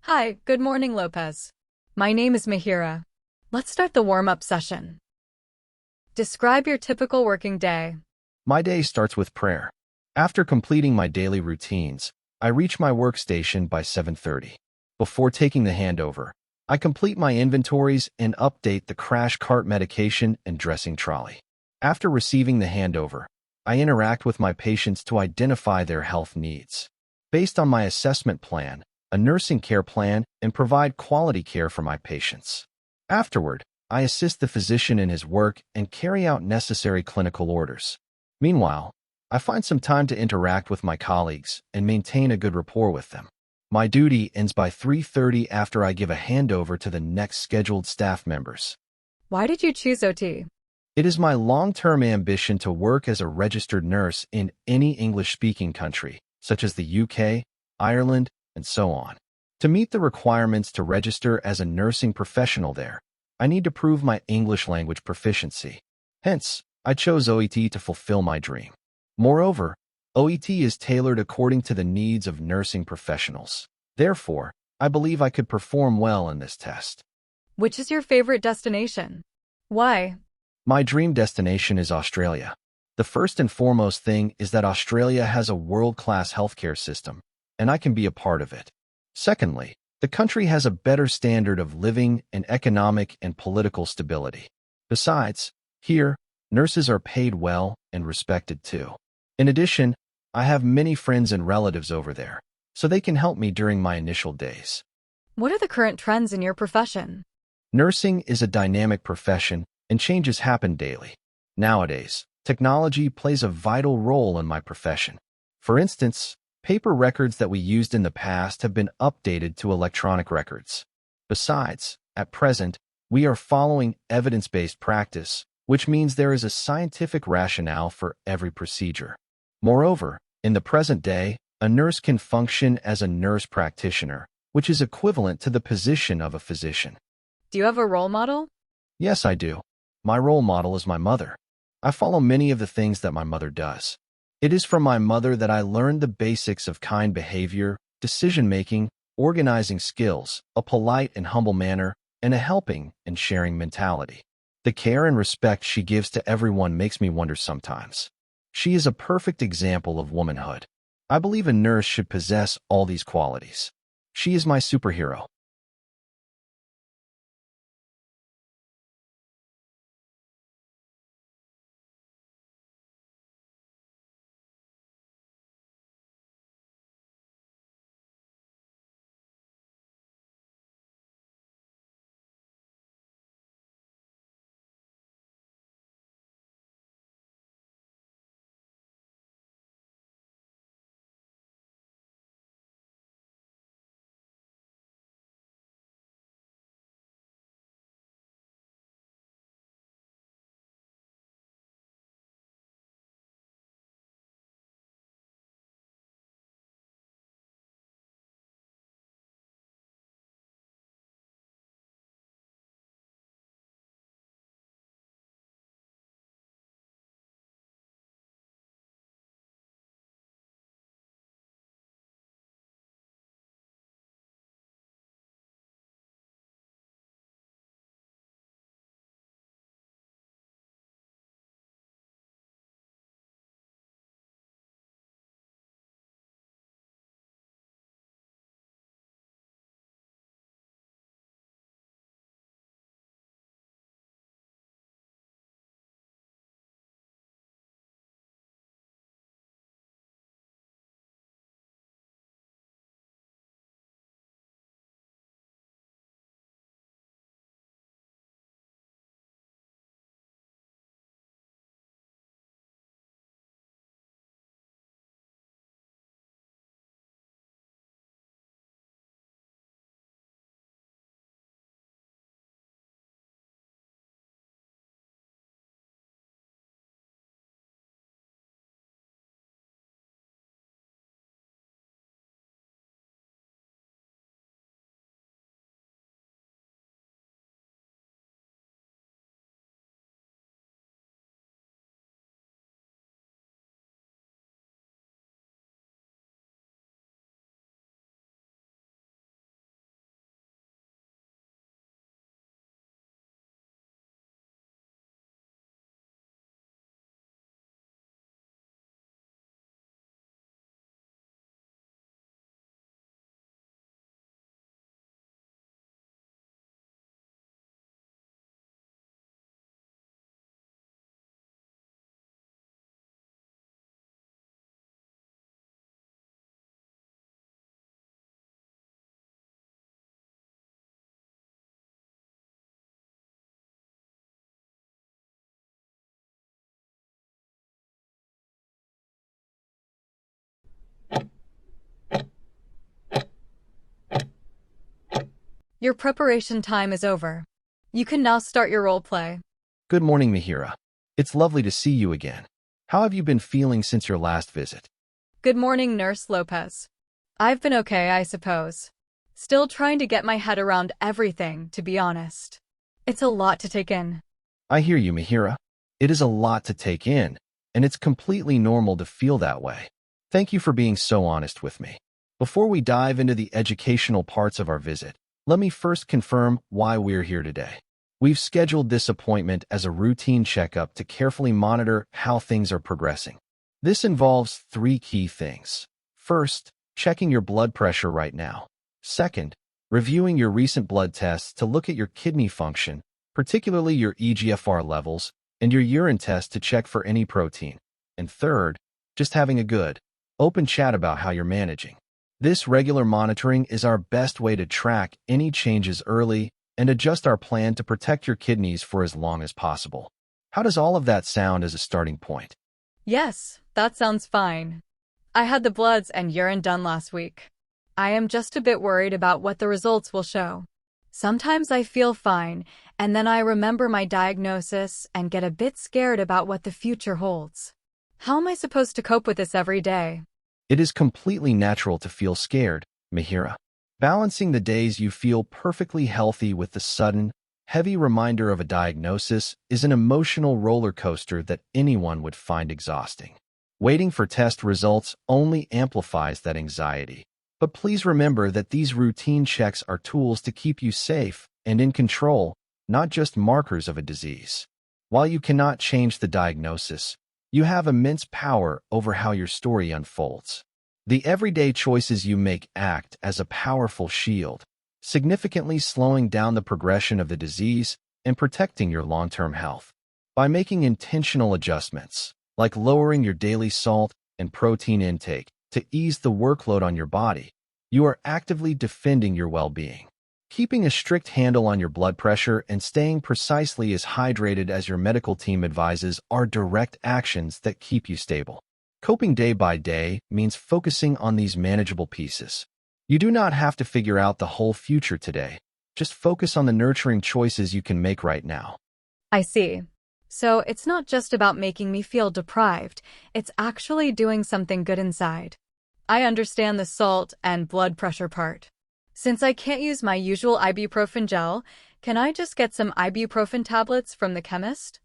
Hi, good morning, Lopez. My name is Mihiraa. Let's start the warm-up session. Describe your typical working day. My day starts with prayer. After completing my daily routines, I reach my workstation by 7:30. Before taking the handover, I complete my inventories and update the crash cart medication and dressing trolley. After receiving the handover, I interact with my patients to identify their health needs. Based on my assessment plan, a nursing care plan, and provide quality care for my patients. Afterward, I assist the physician in his work and carry out necessary clinical orders. Meanwhile, I find some time to interact with my colleagues and maintain a good rapport with them. My duty ends by 3:30 after I give a handover to the next scheduled staff members. Why did you choose OT? It is my long-term ambition to work as a registered nurse in any English-speaking country, such as the UK, Ireland, and so on. To meet the requirements to register as a nursing professional there, I need to prove my English language proficiency. Hence, I chose OET to fulfill my dream. Moreover, OET is tailored according to the needs of nursing professionals. Therefore, I believe I could perform well in this test. Which is your favorite destination? Why? My dream destination is Australia. The first and foremost thing is that Australia has a world-class healthcare system, and I can be a part of it. Secondly, the country has a better standard of living and economic and political stability. Besides, here, nurses are paid well and respected too. In addition, I have many friends and relatives over there, so they can help me during my initial days. What are the current trends in your profession? Nursing is a dynamic profession, and changes happen daily. Nowadays, technology plays a vital role in my profession. For instance, paper records that we used in the past have been updated to electronic records. Besides, at present, we are following evidence-based practice, which means there is a scientific rationale for every procedure. Moreover, in the present day, a nurse can function as a nurse practitioner, which is equivalent to the position of a physician. Do you have a role model? Yes, I do. My role model is my mother. I follow many of the things that my mother does. It is from my mother that I learned the basics of kind behavior, decision-making, organizing skills, a polite and humble manner, and a helping and sharing mentality. The care and respect she gives to everyone makes me wonder sometimes. She is a perfect example of womanhood. I believe a nurse should possess all these qualities. She is my superhero. Your preparation time is over. You can now start your role play. Good morning, Mihiraa. It's lovely to see you again. How have you been feeling since your last visit? Good morning, Nurse Lopes. I've been okay, I suppose. Still trying to get my head around everything, to be honest. It's a lot to take in. I hear you, Mihiraa. It is a lot to take in, and it's completely normal to feel that way. Thank you for being so honest with me. Before we dive into the educational parts of our visit, let me first confirm why we're here today. We've scheduled this appointment as a routine checkup to carefully monitor how things are progressing. This involves 3 key things. First, checking your blood pressure right now. Second, reviewing your recent blood tests to look at your kidney function, particularly your eGFR levels, and your urine test to check for any protein. And third, just having a good, open chat about how you're managing. This regular monitoring is our best way to track any changes early and adjust our plan to protect your kidneys for as long as possible. How does all of that sound as a starting point? Yes, that sounds fine. I had the bloods and urine done last week. I am just a bit worried about what the results will show. Sometimes I feel fine, and then I remember my diagnosis and get a bit scared about what the future holds. How am I supposed to cope with this every day? It is completely natural to feel scared, Mihiraa. Balancing the days you feel perfectly healthy with the sudden, heavy reminder of a diagnosis is an emotional roller coaster that anyone would find exhausting. Waiting for test results only amplifies that anxiety. But please remember that these routine checks are tools to keep you safe and in control, not just markers of a disease. While you cannot change the diagnosis, you have immense power over how your story unfolds. The everyday choices you make act as a powerful shield, significantly slowing down the progression of the disease and protecting your long-term health. By making intentional adjustments, like lowering your daily salt and protein intake to ease the workload on your body, you are actively defending your well-being. Keeping a strict handle on your blood pressure and staying precisely as hydrated as your medical team advises are direct actions that keep you stable. Coping day by day means focusing on these manageable pieces. You do not have to figure out the whole future today. Just focus on the nurturing choices you can make right now. I see. So it's not just about making me feel deprived, it's actually doing something good inside. I understand the salt and blood pressure part. Since I can't use my usual ibuprofen gel, can I just get some ibuprofen tablets from the chemist?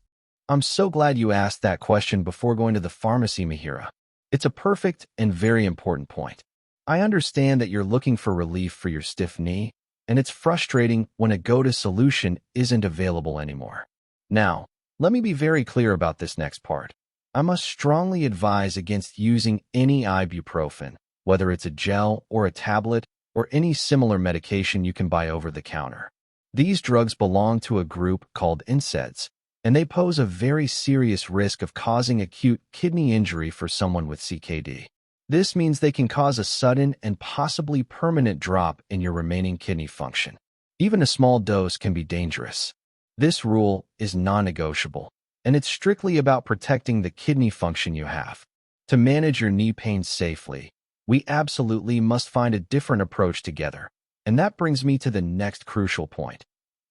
I'm so glad you asked that question before going to the pharmacy, Mihiraa. It's a perfect and very important point. I understand that you're looking for relief for your stiff knee, and it's frustrating when a go-to solution isn't available anymore. Now, let me be very clear about this next part. I must strongly advise against using any ibuprofen, whether it's a gel or a tablet, or any similar medication you can buy over the counter. These drugs belong to a group called NSAIDs, and they pose a very serious risk of causing acute kidney injury for someone with CKD. This means they can cause a sudden and possibly permanent drop in your remaining kidney function. Even a small dose can be dangerous. This rule is non-negotiable, and it's strictly about protecting the kidney function you have. To manage your knee pain safely, we absolutely must find a different approach together, and that brings me to the next crucial point.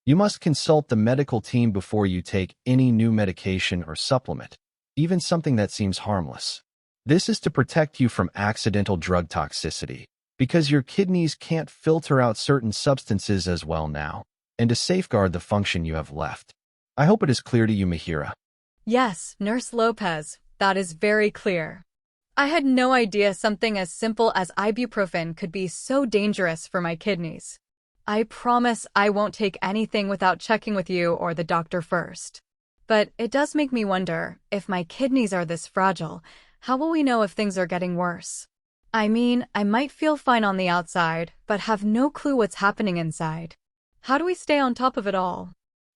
You must consult the medical team before you take any new medication or supplement, even something that seems harmless. This is to protect you from accidental drug toxicity, because your kidneys can't filter out certain substances as well now, and to safeguard the function you have left. I hope it is clear to you, Mihiraa. Yes, Nurse Lopes, that is very clear. I had no idea something as simple as ibuprofen could be so dangerous for my kidneys. I promise I won't take anything without checking with you or the doctor first. But it does make me wonder, if my kidneys are this fragile, how will we know if things are getting worse? I mean, I might feel fine on the outside, but have no clue what's happening inside. How do we stay on top of it all?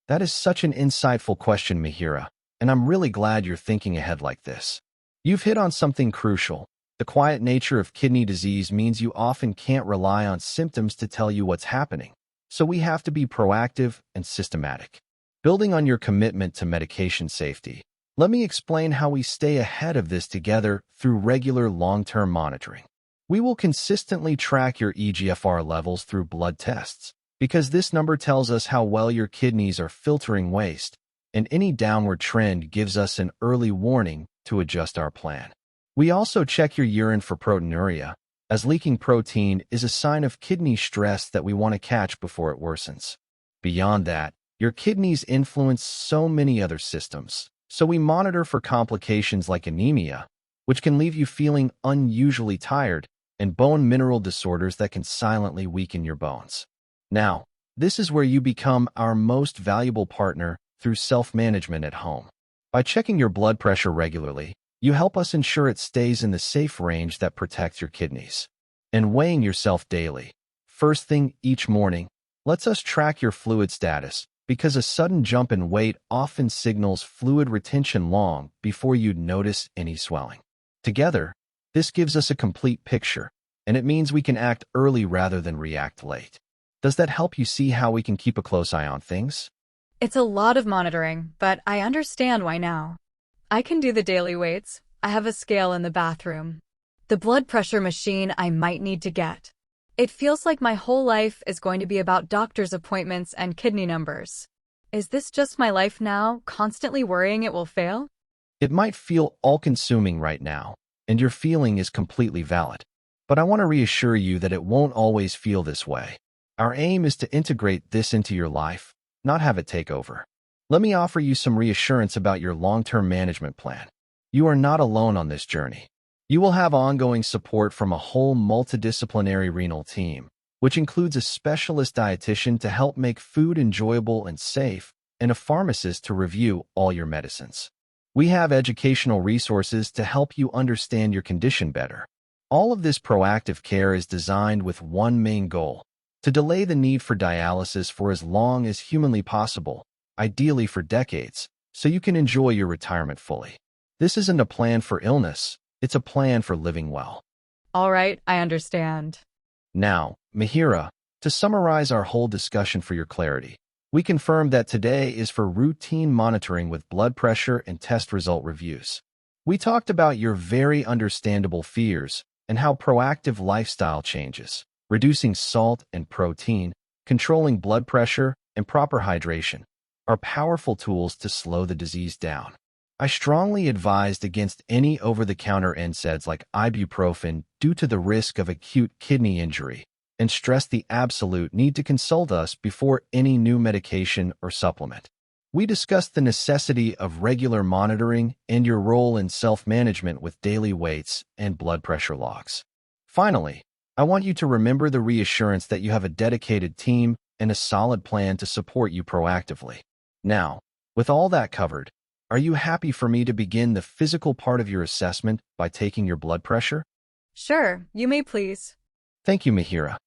That is such an insightful question, Mihiraa, and I'm really glad you're thinking ahead like this. You've hit on something crucial. The quiet nature of kidney disease means you often can't rely on symptoms to tell you what's happening, so we have to be proactive and systematic. Building on your commitment to medication safety, let me explain how we stay ahead of this together through regular long-term monitoring. We will consistently track your eGFR levels through blood tests, because this number tells us how well your kidneys are filtering waste, and any downward trend gives us an early warning to adjust our plan. We also check your urine for proteinuria, as leaking protein is a sign of kidney stress that we want to catch before it worsens. Beyond that, your kidneys influence so many other systems, so we monitor for complications like anemia, which can leave you feeling unusually tired, and bone mineral disorders that can silently weaken your bones. Now, this is where you become our most valuable partner through self-management at home. By checking your blood pressure regularly, you help us ensure it stays in the safe range that protects your kidneys. And weighing yourself daily, first thing each morning, lets us track your fluid status, because a sudden jump in weight often signals fluid retention long before you'd notice any swelling. Together, this gives us a complete picture, and it means we can act early rather than react late. Does that help you see how we can keep a close eye on things? It's a lot of monitoring, but I understand why now. I can do the daily weights. I have a scale in the bathroom. The blood pressure machine I might need to get. It feels like my whole life is going to be about doctor's appointments and kidney numbers. Is this just my life now, constantly worrying it will fail? It might feel all-consuming right now, and your feeling is completely valid. But I want to reassure you that it won't always feel this way. Our aim is to integrate this into your life, not have it take over. Let me offer you some reassurance about your long-term management plan. You are not alone on this journey. You will have ongoing support from a whole multidisciplinary renal team, which includes a specialist dietitian to help make food enjoyable and safe, and a pharmacist to review all your medicines. We have educational resources to help you understand your condition better. All of this proactive care is designed with one main goal: to delay the need for dialysis for as long as humanly possible, ideally for decades, so you can enjoy your retirement fully. This isn't a plan for illness, it's a plan for living well. All right, I understand. Now, Mihiraa, to summarize our whole discussion for your clarity, we confirm that today is for routine monitoring with blood pressure and test result reviews. We talked about your very understandable fears and how proactive lifestyle changes, reducing salt and protein, controlling blood pressure, and proper hydration, are powerful tools to slow the disease down. I strongly advised against any over-the-counter NSAIDs like ibuprofen due to the risk of acute kidney injury, and stressed the absolute need to consult us before any new medication or supplement. We discussed the necessity of regular monitoring and your role in self-management with daily weights and blood pressure logs. Finally, I want you to remember the reassurance that you have a dedicated team and a solid plan to support you proactively. Now, with all that covered, are you happy for me to begin the physical part of your assessment by taking your blood pressure? Sure, you may please. Thank you, Mihiraa.